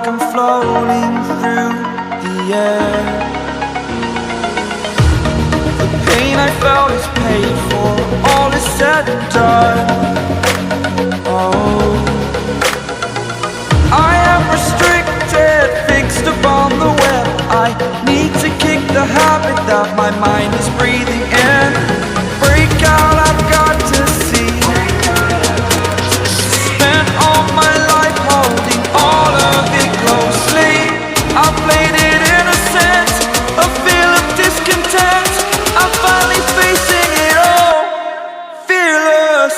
like I'm floating through the air. The pain I felt is paid for, all is said and done. Oh, I am restricted, fixed upon the web. I need to kick the habit that my mind is breathing in. Break out, I've got to see. Spent all my life holding all of it closely. I played it innocent, a feel of discontent. I'm finally facing it all, fearless.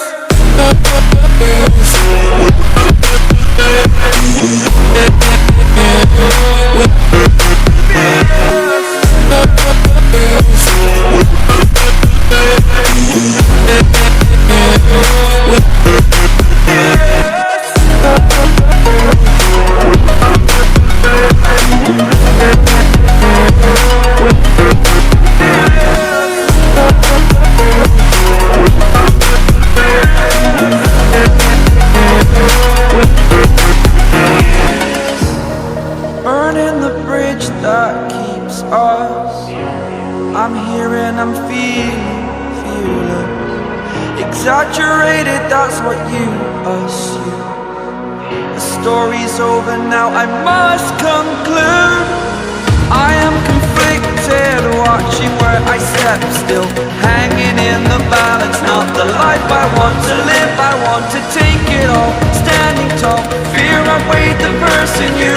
Burning the bridge that keeps us. I'm here and I'm feeling fearless. Exaggerated, that's what you assume. The story's over now, I must conclude. I am conflicted, watching where I step still, hanging in the balance. Not the life I want to live, I want to take it all. Standing tall, fear I weighed the person you